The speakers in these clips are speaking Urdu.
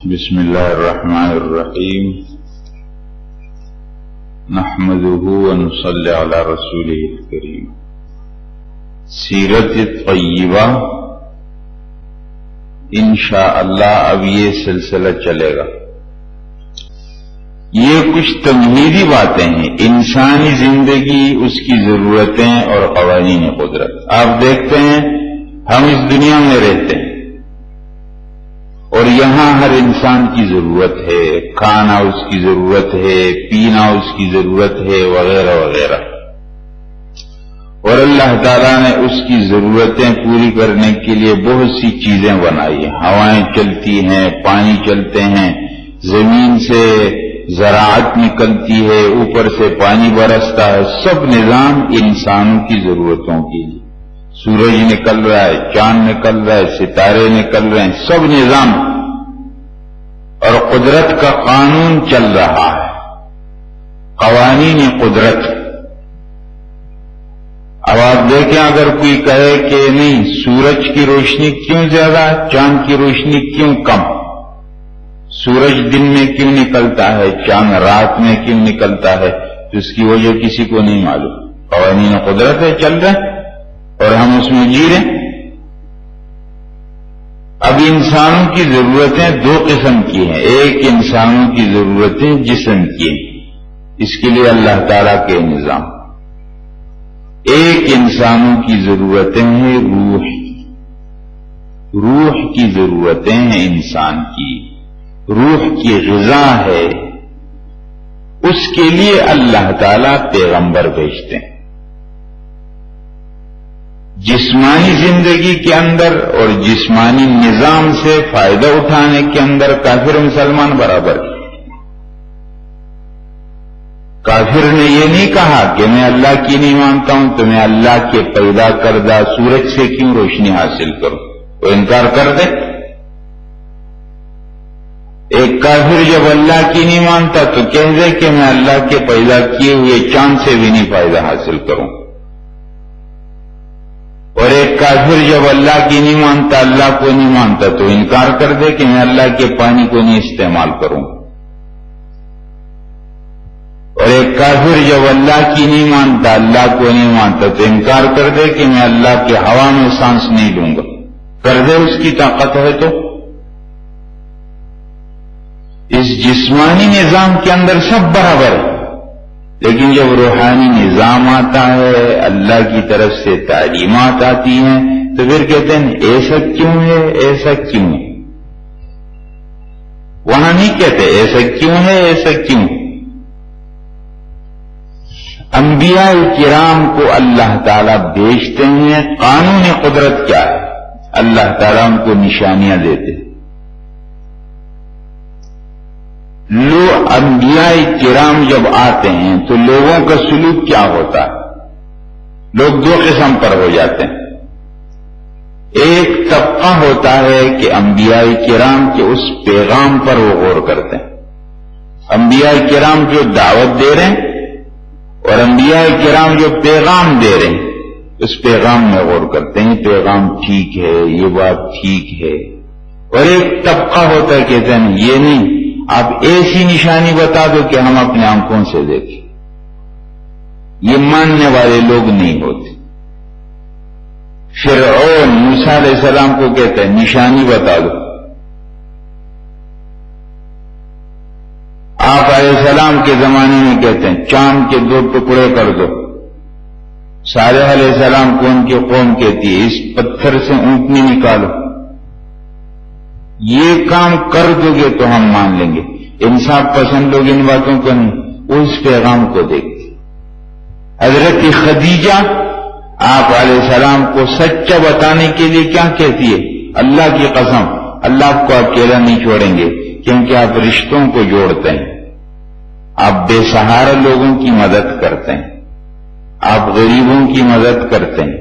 بسم اللہ الرحمن الرحیم نحمده ونصلی علی رسولہ الکریم۔ سیرت طیبہ انشاءاللہ اب یہ سلسلہ چلے گا۔ یہ کچھ تمہیدی باتیں ہیں، انسانی زندگی، اس کی ضرورتیں اور قوانین قدرت۔ آپ دیکھتے ہیں ہم اس دنیا میں رہتے ہیں اور یہاں ہر انسان کی ضرورت ہے، کھانا اس کی ضرورت ہے، پینا اس کی ضرورت ہے، وغیرہ وغیرہ، اور اللہ تعالیٰ نے اس کی ضرورتیں پوری کرنے کے لیے بہت سی چیزیں بنائی ہیں۔ ہوائیں چلتی ہیں، پانی چلتے ہیں، زمین سے زراعت نکلتی ہے، اوپر سے پانی برستا ہے، سب نظام انسانوں کی ضرورتوں کے لیے۔ سورج نکل رہا ہے، چاند نکل رہا ہے، ستارے نکل رہے ہیں، سب نظام اور قدرت کا قانون چل رہا ہے، قوانین قدرت۔ اب آپ دیکھیں اگر کوئی کہے کہ نہیں سورج کی روشنی کیوں زیادہ، چاند کی روشنی کیوں کم، سورج دن میں کیوں نکلتا ہے، چاند رات میں کیوں نکلتا ہے، تو اس کی وجہ کسی کو نہیں معلوم۔ قوانین قدرت ہے، چل رہے ہیں اور ہم اس میں جی رہے ہیں۔ اب انسانوں کی ضرورتیں دو قسم کی ہیں، ایک انسانوں کی ضرورتیں جسم کی ہیں، اس کے لیے اللہ تعالیٰ کے نظام، ایک انسانوں کی ضرورتیں ہیں روح، روح کی ضرورتیں ہیں انسان کی، روح کی غذا ہے، اس کے لیے اللہ تعالیٰ پیغمبر بھیجتے ہیں۔ جسمانی زندگی کے اندر اور جسمانی نظام سے فائدہ اٹھانے کے اندر کافر مسلمان برابر ہے۔ کافر نے یہ نہیں کہا کہ میں اللہ کی نہیں مانتا ہوں تو میں اللہ کے پیدا کردہ سورج سے کیوں روشنی حاصل کروں، وہ انکار کر دے۔ ایک کافر جب اللہ کی نہیں مانتا تو کہہ دے کہ میں اللہ کے پیدا کیے ہوئے چاند سے بھی نہیں فائدہ حاصل کروں، اور ایک کافر جب اللہ کی نہیں مانتا، اللہ کو نہیں مانتا تو انکار کر دے کہ میں اللہ کے پانی کو نہیں استعمال کروں، اور ایک کافر جب اللہ کی نہیں مانتا، اللہ کو نہیں مانتا تو انکار کر دے کہ میں اللہ کے ہوا میں سانس نہیں لوں گا، کر دے، اس کی طاقت ہے تو۔ اس جسمانی نظام کے اندر سب برابر ہے، لیکن جب روحانی نظام آتا ہے، اللہ کی طرف سے تعلیمات آتی ہیں، تو پھر کہتے ہیں ایسا کیوں ہے، ایسا کیوں ہے۔ وہاں نہیں کہتے ایسا کیوں ہے، ایسا کیوں۔ انبیاء کرام کو اللہ تعالیٰ بھیجتے ہیں، قانون قدرت کیا ہے، اللہ تعالیٰ ان کو نشانیاں دیتے ہیں۔ انبیاء کرام جب آتے ہیں تو لوگوں کا سلوک کیا ہوتا ہے، لوگ دو قسم پر ہو جاتے ہیں۔ ایک طبقہ ہوتا ہے کہ انبیاء کرام کے اس پیغام پر وہ غور کرتے ہیں، انبیاء کرام جو دعوت دے رہے ہیں اور انبیاء کرام جو پیغام دے رہے ہیں اس پیغام میں غور کرتے ہیں، پیغام ٹھیک ہے، یہ بات ٹھیک ہے۔ اور ایک طبقہ ہوتا ہے کہتے ہیں یہ نہیں، آپ ایسی نشانی بتا دو کہ ہم اپنے آنکھوں سے دیکھیں، یہ ماننے والے لوگ نہیں ہوتے۔ فرعون موسیٰ علیہ السلام کو کہتے ہیں نشانی بتا دو، آپ علیہ السلام کے زمانے میں کہتے ہیں چاند کے 2 ٹکڑے کر دو، صالح علیہ السلام کو ان کی قوم کہتی ہے اس پتھر سے اونٹنی نکالو، یہ کام کر دو گے تو ہم مان لیں گے۔ انصاف پسند لوگ ان باتوں کو نہیں، وہ اس پیغام کو دیکھتے۔ حضرت خدیجہ آپ علیہ السلام کو سچا بتانے کے لیے کیا کہتی ہے، اللہ کی قسم اللہ کو اکیلا نہیں چھوڑیں گے، کیونکہ آپ رشتوں کو جوڑتے ہیں، آپ بے سہارا لوگوں کی مدد کرتے ہیں، آپ غریبوں کی مدد کرتے ہیں۔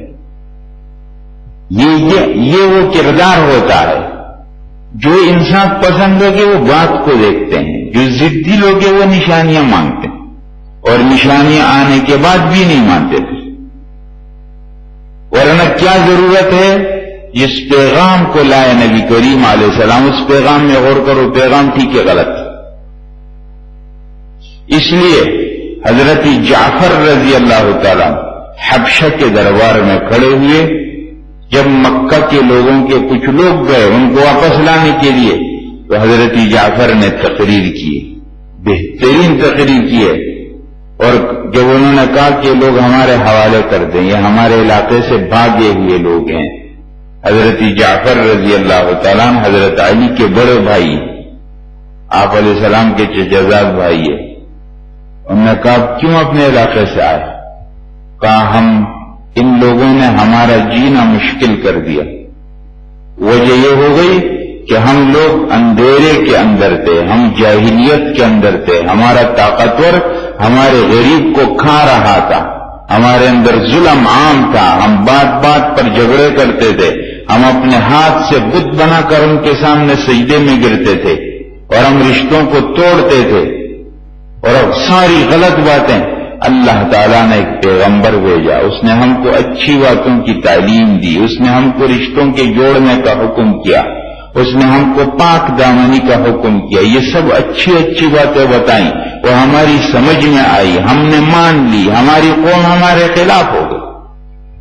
یہ وہ کردار ہوتا ہے۔ جو انسان پسند ہوگے وہ بات کو دیکھتے ہیں، جو ضدی لوگ ہیں وہ نشانیاں مانگتے ہیں، اور نشانیاں آنے کے بعد بھی نہیں مانتے تھے۔ ورنہ کیا ضرورت ہے جس پیغام کو لائے نبی کریم علیہ السلام، اس پیغام میں غور کرو، پیغام ٹھیک ہے غلط؟ اس لیے حضرت جعفر رضی اللہ تعالیٰ حبشہ کے دربار میں کھڑے ہوئے، جب مکہ کے لوگوں کے کچھ لوگ گئے ان کو واپس لانے کے لیے، تو حضرت جعفر نے تقریر کی، بہترین تقریر کی ہے، اور جب انہوں نے کہا کہ لوگ ہمارے حوالے کر دیں، یہ ہمارے علاقے سے بھاگے ہوئے لوگ ہیں، حضرت جعفر رضی اللہ تعالیٰ حضرت علی کے بڑے بھائی، آپ علیہ السلام کے چچا بھائی ہے، انہوں نے کہا کیوں اپنے علاقے سے آئے؟ کہا ہم ان لوگوں نے ہمارا جینا مشکل کر دیا، وجہ یہ ہو گئی کہ ہم لوگ اندھیرے کے اندر تھے، ہم جاہلیت کے اندر تھے، ہمارا طاقتور ہمارے غریب کو کھا رہا تھا، ہمارے اندر ظلم عام تھا، ہم بات بات پر جھگڑے کرتے تھے، ہم اپنے ہاتھ سے بت بنا کر ان کے سامنے سجدے میں گرتے تھے، اور ہم رشتوں کو توڑتے تھے، اور اب ساری غلط باتیں۔ اللہ تعالیٰ نے ایک پیغمبر بھیجا، اس نے ہم کو اچھی باتوں کی تعلیم دی، اس نے ہم کو رشتوں کے جوڑنے کا حکم کیا، اس نے ہم کو پاک دامنی کا حکم کیا، یہ سب اچھی اچھی باتیں بتائیں، وہ ہماری سمجھ میں آئی، ہم نے مان لی، ہماری قوم ہمارے خلاف ہو گئی،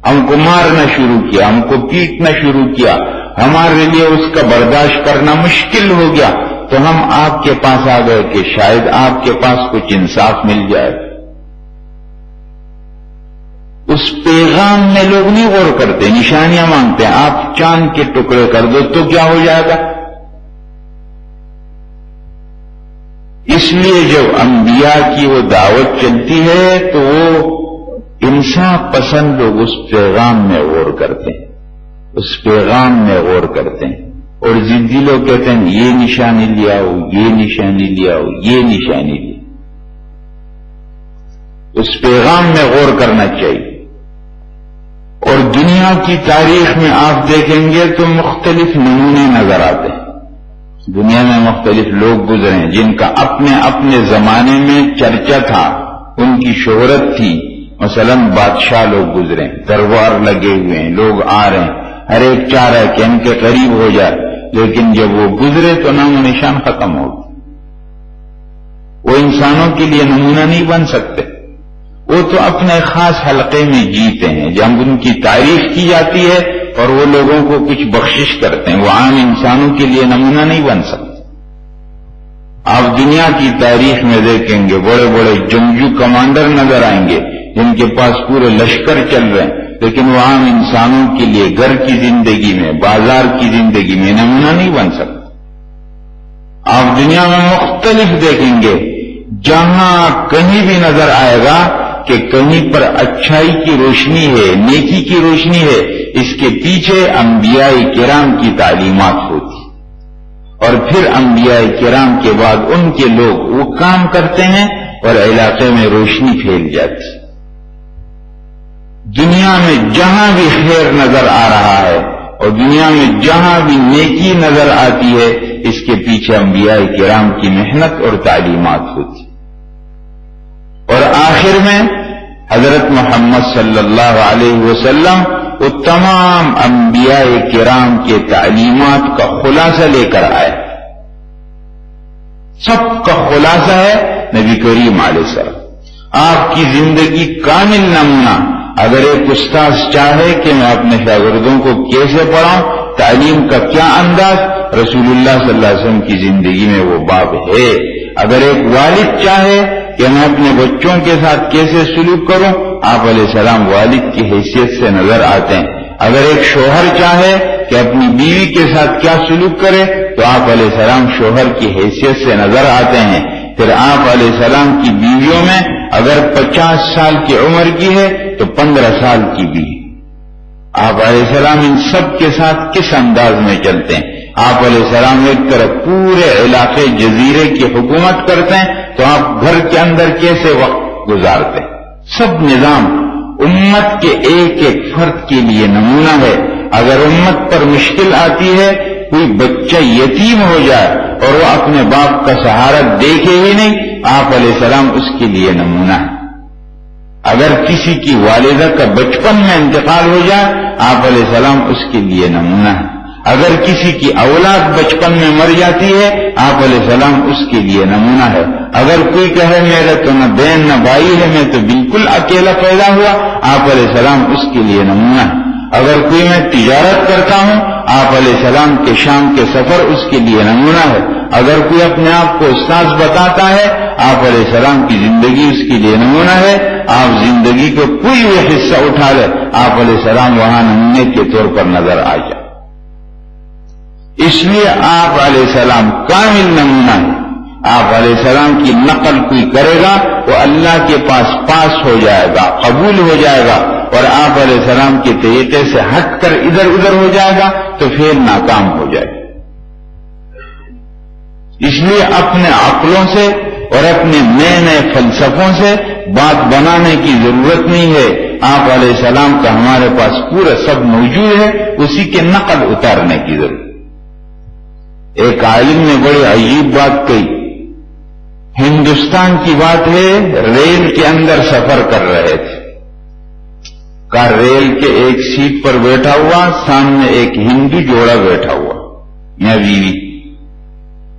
ہم کو مارنا شروع کیا، ہم کو پیٹنا شروع کیا، ہمارے لیے اس کا برداشت کرنا مشکل ہو گیا، تو ہم آپ کے پاس آ گئے کہ شاید آپ کے پاس کچھ انصاف مل جائے۔ اس پیغام میں لوگ نہیں غور کرتے، نشانیاں مانگتے ہیں، آپ چاند کے ٹکڑے کر دو تو کیا ہو جائے گا؟ اس لیے جب انبیاء کی وہ دعوت چلتی ہے تو وہ انصاف پسند لوگ اس پیغام میں غور کرتے ہیں، اس پیغام میں غور کرتے ہیں، اور ضدی لوگ کہتے ہیں یہ نشانی لے آؤ، یہ نشانی لے آؤ، یہ نشانی لے۔ اس پیغام میں غور کرنا چاہیے۔ اور دنیا کی تاریخ میں آپ دیکھیں گے تو مختلف نمونے نظر آتے ہیں، دنیا میں مختلف لوگ گزرے ہیں جن کا اپنے اپنے زمانے میں چرچا تھا، ان کی شہرت تھی، مثلا بادشاہ لوگ گزرے ہیں، دربار لگے ہوئے ہیں، لوگ آ رہے ہیں، ہر ایک چاہ رہا ہے کہ ان کے قریب ہو جائے، لیکن جب وہ گزرے تو نام و نشان ختم ہو گئے، وہ انسانوں کے لیے نمونہ نہیں بن سکتے، وہ تو اپنے خاص حلقے میں جیتے ہیں، جب ان کی تعریف کی جاتی ہے اور وہ لوگوں کو کچھ بخشش کرتے ہیں، وہ عام انسانوں کے لیے نمونہ نہیں بن سکتے۔ آپ دنیا کی تاریخ میں دیکھیں گے بڑے بڑے جنگجو کمانڈر نظر آئیں گے جن کے پاس پورے لشکر چل رہے ہیں، لیکن وہ عام انسانوں کے لیے گھر کی زندگی میں، بازار کی زندگی میں نمونہ نہیں بن سکتے۔ آپ دنیا میں مختلف دیکھیں گے، جہاں کہیں بھی نظر آئے گا کہ کہیں پر اچھائی کی روشنی ہے، نیکی کی روشنی ہے، اس کے پیچھے انبیاء کرام کی تعلیمات ہوتی، اور پھر انبیاء کرام کے بعد ان کے لوگ وہ کام کرتے ہیں اور علاقے میں روشنی پھیل جاتی۔ دنیا میں جہاں بھی خیر نظر آ رہا ہے اور دنیا میں جہاں بھی نیکی نظر آتی ہے، اس کے پیچھے انبیاء کرام کی محنت اور تعلیمات ہوتی، اور آخر میں حضرت محمد صلی اللہ علیہ وسلم وہ تمام انبیاء کرام کے تعلیمات کا خلاصہ لے کر آئے، سب کا خلاصہ ہے نبی کریم علیہ السلام۔ آپ کی زندگی کامل نمونہ، اگر ایک استاذ چاہے کہ میں اپنے شاگردوں کو کیسے پڑھاؤں، تعلیم کا کیا انداز، رسول اللہ صلی اللہ علیہ وسلم کی زندگی میں وہ باب ہے۔ اگر ایک والد چاہے کہ میں اپنے بچوں کے ساتھ کیسے سلوک کروں، آپ علیہ السلام والد کی حیثیت سے نظر آتے ہیں۔ اگر ایک شوہر چاہے کہ اپنی بیوی کے ساتھ کیا سلوک کرے، تو آپ علیہ السلام شوہر کی حیثیت سے نظر آتے ہیں۔ پھر آپ علیہ السلام کی بیویوں میں اگر 50 سال کی عمر کی ہے تو 15 سال کی بیوی، آپ علیہ السلام ان سب کے ساتھ کس انداز میں چلتے ہیں؟ آپ علیہ السلام ایک طرف پورے علاقے جزیرے کی حکومت کرتے ہیں، تو آپ گھر کے اندر کیسے وقت گزارتے ہیں؟ سب نظام امت کے ایک ایک فرد کے لیے نمونہ ہے۔ اگر امت پر مشکل آتی ہے، کوئی بچہ یتیم ہو جائے اور وہ اپنے باپ کا سہارا دیکھے ہی نہیں، آپ علیہ السلام اس کے لیے نمونہ ہے۔ اگر کسی کی والدہ کا بچپن میں انتقال ہو جائے، آپ علیہ السلام اس کے لیے نمونہ ہے۔ اگر کسی کی اولاد بچپن میں مر جاتی ہے، آپ علیہ السلام اس کے لیے نمونہ ہے۔ اگر کوئی کہے میرا تو نہ بہن نہ بھائی ہے، میں تو بالکل اکیلا پیدا ہوا، آپ علیہ السلام اس کے لیے نمونہ ہے۔ اگر کوئی میں تجارت کرتا ہوں، آپ علیہ السلام کے شام کے سفر اس کے لیے نمونہ ہے۔ اگر کوئی اپنے آپ کو استاذ بتاتا ہے، آپ علیہ السلام کی زندگی اس کے لیے نمونہ ہے۔ آپ زندگی کو کوئی بھی حصہ اٹھا لے، آپ علیہ السلام وہاں نمونے کے طور پر نظر آ جائے۔ اس لیے آپ علیہ السلام کامل نمونہ ہے۔ آپ علیہ السلام کی نقل کوئی کرے گا وہ اللہ کے پاس ہو جائے گا، قبول ہو جائے گا، اور آپ علیہ السلام کے طریقے سے ہٹ کر ادھر ادھر ہو جائے گا تو پھر ناکام ہو جائے گا۔ اس لیے اپنے عقلوں سے اور اپنے نئے نئے فلسفوں سے بات بنانے کی ضرورت نہیں ہے۔ آپ علیہ السلام کا ہمارے پاس پورا سب موجود ہے، اسی کے نقل اتارنے کی ضرورت۔ ایک عالم نے بڑی عجیب بات کہی، ہندوستان کی بات ہے، ریل کے اندر سفر کر رہے تھے، کار ریل کے ایک سیٹ پر بیٹھا ہوا، سامنے ایک ہندو جوڑا بیٹھا ہوا، میاں بیوی۔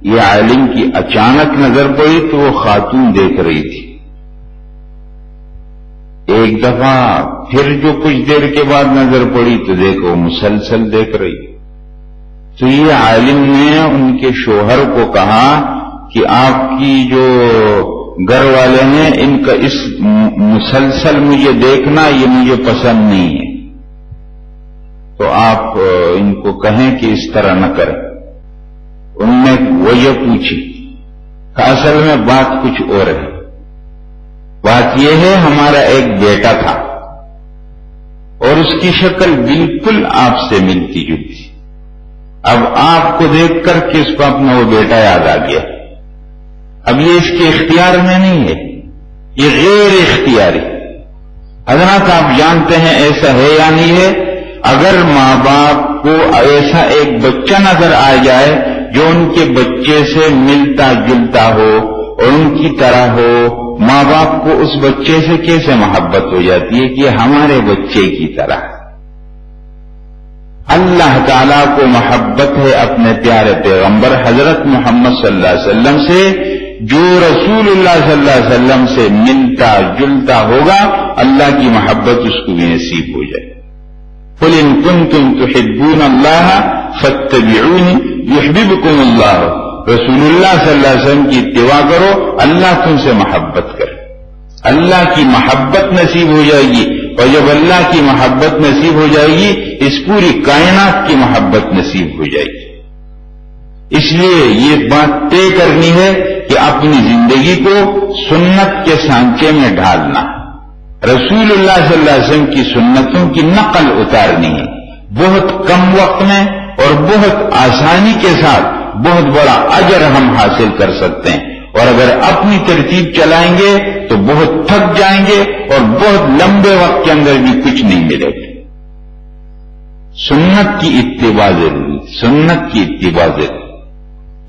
یہ عالم کی اچانک نظر پڑی تو وہ خاتون دیکھ رہی تھی۔ ایک دفعہ پھر جو کچھ دیر کے بعد نظر پڑی تو دیکھو مسلسل دیکھ رہی۔ تو یہ عالم نے ان کے شوہر کو کہا کہ آپ کی جو گھر والے ہیں ان کا اس مسلسل مجھے دیکھنا یہ مجھے پسند نہیں ہے، تو آپ ان کو کہیں کہ اس طرح نہ کریں۔ انہوں نے وجہ پوچھی کہ اصل میں بات کچھ اور ہے۔ بات یہ ہے ہمارا ایک بیٹا تھا اور اس کی شکل بالکل آپ سے ملتی جلتی، اب آپ کو دیکھ کر کے اس کو اپنا وہ بیٹا یاد آ گیا۔ اب یہ اس کے اختیار میں نہیں ہے، یہ غیر اختیاری۔ حضرات آپ جانتے ہیں ایسا ہے یا نہیں ہے؟ اگر ماں باپ کو ایسا ایک بچہ نظر آ جائے جو ان کے بچے سے ملتا جلتا ہو اور ان کی طرح ہو، ماں باپ کو اس بچے سے کیسے محبت ہو جاتی ہے کہ ہمارے بچے کی طرح۔ اللہ تعالیٰ کو محبت ہے اپنے پیارے پیغمبر حضرت محمد صلی اللہ علیہ وسلم سے، جو رسول اللہ صلی اللہ علیہ وسلم سے ملتا جلتا ہوگا اللہ کی محبت اس کو بھی نصیب ہو جائے۔ قل ان کنتم تحبون اللہ فاتبعونی یحببکم اللہ، رسول اللہ صلی اللہ علیہ وسلم کی اتباع کرو، اللہ تم سے محبت کرے، اللہ کی محبت نصیب ہو جائے گی، اور جب اللہ کی محبت نصیب ہو جائے گی اس پوری کائنات کی محبت نصیب ہو جائے گی۔ اس لیے یہ بات طے کرنی ہے کہ اپنی زندگی کو سنت کے سانچے میں ڈھالنا، رسول اللہ صلی اللہ علیہ وسلم کی سنتوں کی نقل اتارنی ہے، بہت کم وقت میں اور بہت آسانی کے ساتھ بہت بڑا اجر ہم حاصل کر سکتے ہیں، اور اگر اپنی ترتیب چلائیں گے تو بہت تھک جائیں گے اور بہت لمبے وقت کے اندر بھی کچھ نہیں ملے گا۔ سنت کی اتباع ضروری، سنت کی اتباع ضروری۔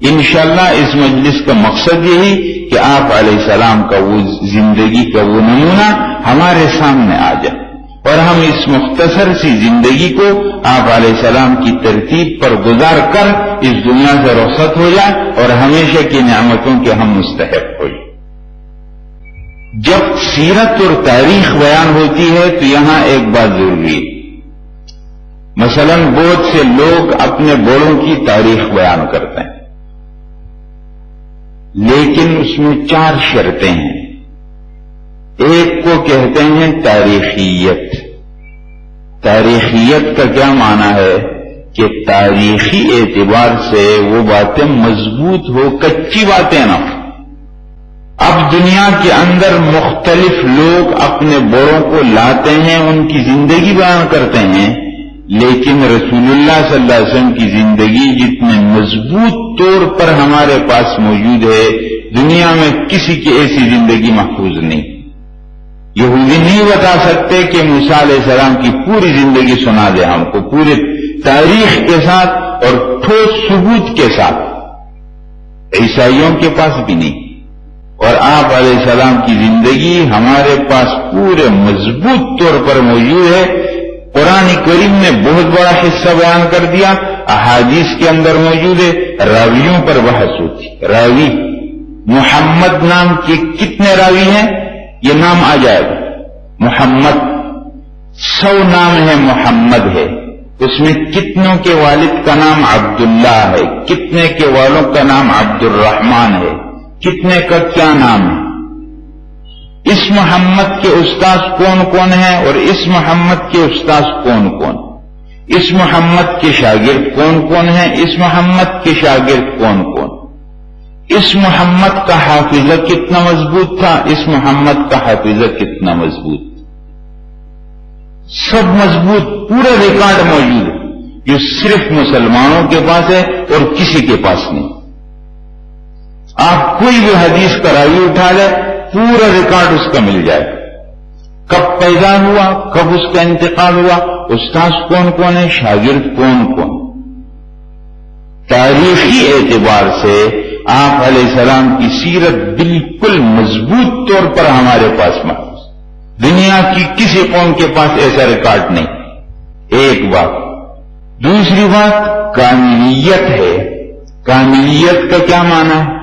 انشاءاللہ اس مجلس کا مقصد یہی کہ آپ علیہ السلام کا وہ زندگی کا وہ نمونہ ہمارے سامنے آ جائے، اور ہم اس مختصر سی زندگی کو آپ علیہ السلام کی ترتیب پر گزار کر اس دنیا سے رخصت ہو جائے اور ہمیشہ کی نعمتوں کے ہم مستحق ہو جائیں۔ جب سیرت اور تاریخ بیان ہوتی ہے تو یہاں ایک بات ضروری ہے، مثلا بہت سے لوگ اپنے بڑوں کی تاریخ بیان کرتے ہیں، لیکن اس میں 4 شرطیں ہیں۔ ایک کو کہتے ہیں تاریخیت۔ تاریخیت کا کیا معنی ہے کہ تاریخی اعتبار سے وہ باتیں مضبوط ہو، کچی باتیں نہ ہو۔ اب دنیا کے اندر مختلف لوگ اپنے بڑوں کو لاتے ہیں، ان کی زندگی بیان کرتے ہیں، لیکن رسول اللہ صلی اللہ علیہ وسلم کی زندگی جتنے مضبوط طور پر ہمارے پاس موجود ہے، دنیا میں کسی کی ایسی زندگی محفوظ نہیں۔ یہودی نہیں بتا سکتے کہ موسیٰ علیہ السلام کی پوری زندگی سنا دے ہم کو، پورے تاریخ کے ساتھ اور ٹھوس ثبوت کے ساتھ، عیسائیوں کے پاس بھی نہیں۔ اور آپ علیہ السلام کی زندگی ہمارے پاس پورے مضبوط طور پر موجود ہے، قرآن کریم نے بہت بڑا حصہ بیان کر دیا، احادیث کے اندر موجود ہے، راویوں پر بحث ہوتی۔ راوی محمد نام کے کتنے راوی ہیں؟ یہ نام آ جائے گا۔ محمد 100 نام ہے، محمد ہے، اس میں کتنوں کے والد کا نام عبداللہ ہے، کتنے کے والوں کا نام عبد الرحمن ہے، کتنے کا کیا نام ہے؟ اس محمد کے استاذ کون کون ہیں اور اس محمد کے استاذ کون کون؟ اس محمد کے شاگرد کون کون ہیں؟ اس محمد کے شاگرد کون کون؟ اس محمد کا حافظہ کتنا مضبوط تھا، اس محمد کا حافظہ کتنا مضبوط؟ سب مضبوط، پورا ریکارڈ موجود ہے، جو صرف مسلمانوں کے پاس ہے اور کسی کے پاس نہیں۔ آپ کوئی بھی حدیث کا راوی اٹھا لیں، پورا ریکارڈ اس کا مل جائے، کب پیدا ہوا، کب اس کا انتقال ہوا، استاذ کون کون ہے، شاگرد کون کون۔ تاریخی اعتبار سے آپ علیہ السلام کی سیرت بالکل مضبوط طور پر ہمارے پاس محفوظ، دنیا کی کسی قوم کے پاس ایسا ریکارڈ نہیں۔ ایک بات۔ دوسری بات کاملیت ہے۔ کاملیت کا کیا معنی ہے؟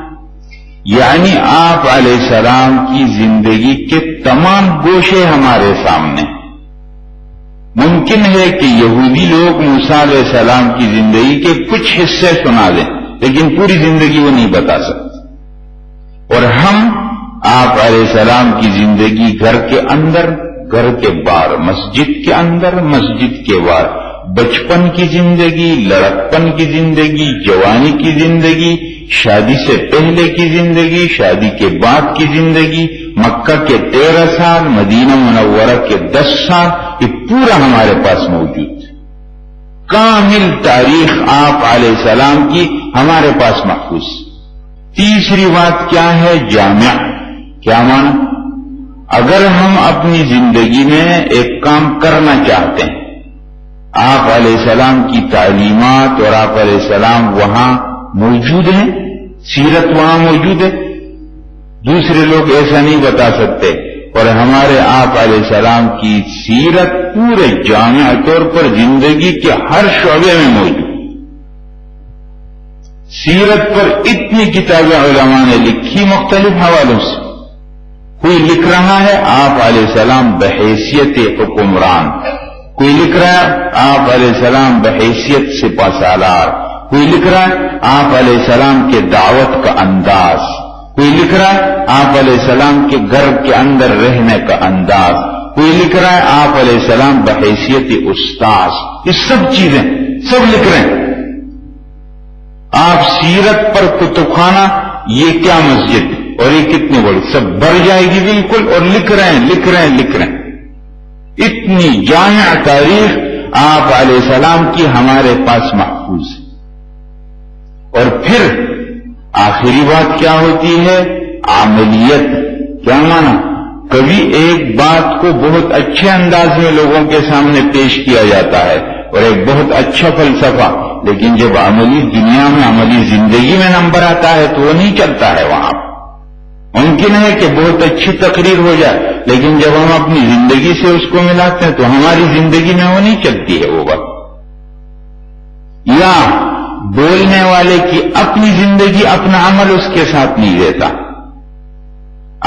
یعنی آپ علیہ السلام کی زندگی کے تمام گوشے ہمارے سامنے۔ ممکن ہے کہ یہودی لوگ موسیٰ علیہ السلام کی زندگی کے کچھ حصے سنا دیں، لیکن پوری زندگی وہ نہیں بتا سکتے، اور ہم آپ علیہ السلام کی زندگی گھر کے اندر، گھر کے باہر، مسجد کے اندر، مسجد کے باہر، بچپن کی زندگی، لڑکپن کی زندگی، جوانی کی زندگی، شادی سے پہلے کی زندگی، شادی کے بعد کی زندگی، مکہ کے 13 سال، مدینہ منورہ کے 10 سال، یہ پورا ہمارے پاس موجود ہے۔ کامل تاریخ آپ علیہ السلام کی ہمارے پاس محفوظ۔ تیسری بات کیا ہے؟ جامع۔ کیا معنی؟ اگر ہم اپنی زندگی میں ایک کام کرنا چاہتے ہیں، آپ علیہ السلام کی تعلیمات اور آپ علیہ السلام وہاں موجود ہیں، سیرت وہاں موجود ہے، دوسرے لوگ ایسا نہیں بتا سکتے، اور ہمارے آپ علیہ السلام کی سیرت پورے جامع طور پر زندگی کے ہر شعبے میں موجود۔ سیرت پر اتنی کتابیں علماء نے لکھی مختلف حوالوں سے۔ کوئی لکھ رہا ہے آپ علیہ السلام بحیثیت حکمران، کوئی لکھ رہا ہے آپ علیہ السلام بحیثیت سپہ سالار، کوئی لکھ رہا ہے آپ علیہ السلام کے دعوت کا انداز، کوئی لکھ رہا ہے آپ علیہ السلام کے گھر کے اندر رہنے کا انداز، کوئی لکھ رہا ہے آپ علیہ السلام بحیثیت استاذ۔ یہ سب چیزیں سب لکھ رہے ہیں۔ آپ سیرت پر کتب خانہ، یہ کیا مسجد اور یہ کتنی بڑی، سب بھر جائے گی بالکل، اور لکھ رہے ہیں لکھ رہے ہیں لکھ رہے ہیں۔ اتنی جامع تاریخ آپ علیہ السلام کی ہمارے پاس محفوظ ہے۔ اور پھر آخری بات کیا ہوتی ہے؟ عملیت۔ کیا مانا؟ کبھی ایک بات کو بہت اچھے انداز میں لوگوں کے سامنے پیش کیا جاتا ہے اور ایک بہت اچھا فلسفہ، لیکن جب عملی دنیا میں، عملی زندگی میں نمبر آتا ہے تو وہ نہیں چلتا ہے۔ وہاں ممکن ہے کہ بہت اچھی تقریر ہو جائے، لیکن جب ہم اپنی زندگی سے اس کو ملاتے ہیں تو ہماری زندگی میں وہ نہیں چلتی ہے وہ بات۔ یا بولنے والے کی اپنی زندگی، اپنا عمل اس کے ساتھ نہیں دیتا۔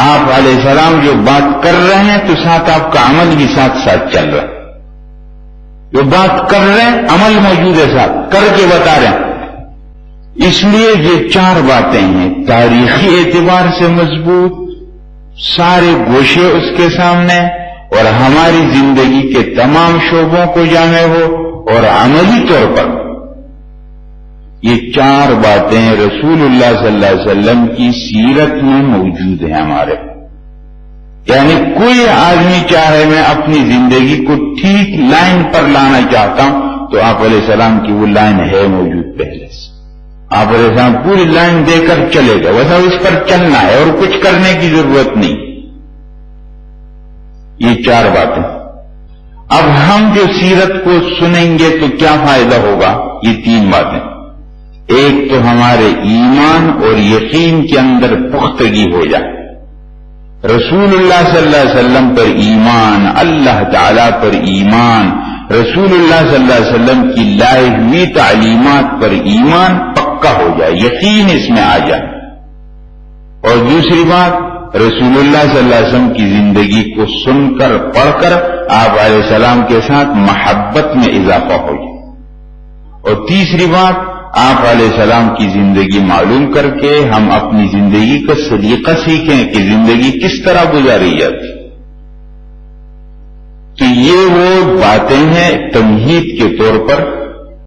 آپ علیہ السلام جو بات کر رہے ہیں تو ساتھ آپ کا عمل بھی ساتھ ساتھ چل رہا ہے۔ جو بات کر رہے ہیں عمل موجود ہے ساتھ، کر کے بتا رہے ہیں۔ اس لیے یہ 4 باتیں ہیں، تاریخی اعتبار سے مضبوط، سارے گوشے اس کے سامنے، اور ہماری زندگی کے تمام شعبوں کو جامع ہو، اور عملی طور پر یہ 4 باتیں رسول اللہ صلی اللہ علیہ وسلم کی سیرت میں موجود ہیں ہمارے۔ یعنی کوئی آدمی چاہے میں اپنی زندگی کو ٹھیک لائن پر لانا چاہتا ہوں تو آپ علیہ السلام کی وہ لائن ہے موجود پہلے سے۔ آپ علیہ السلام پوری لائن دے کر چلے گئے، ویسا اس پر چلنا ہے اور کچھ کرنے کی ضرورت نہیں۔ یہ 4 باتیں۔ اب ہم جو سیرت کو سنیں گے تو کیا فائدہ ہوگا؟ یہ 3 باتیں۔ ایک تو ہمارے ایمان اور یقین کے اندر پختگی ہو جائے، رسول اللہ صلی اللہ علیہ وسلم پر ایمان، اللہ تعالی پر ایمان، رسول اللہ صلی اللہ علیہ وسلم کی لائی ہوئی تعلیمات پر ایمان پکا ہو جائے، یقین اس میں آ جائے. اور دوسری بات، رسول اللہ صلی اللہ علیہ وسلم کی زندگی کو سن کر پڑھ کر آپ علیہ السلام کے ساتھ محبت میں اضافہ ہو جائے. اور تیسری بات، آپ علیہ السلام کی زندگی معلوم کر کے ہم اپنی زندگی کا سلیقہ سیکھیں کہ زندگی کس طرح گزاری جاتی. تو یہ وہ باتیں ہیں تمہید کے طور پر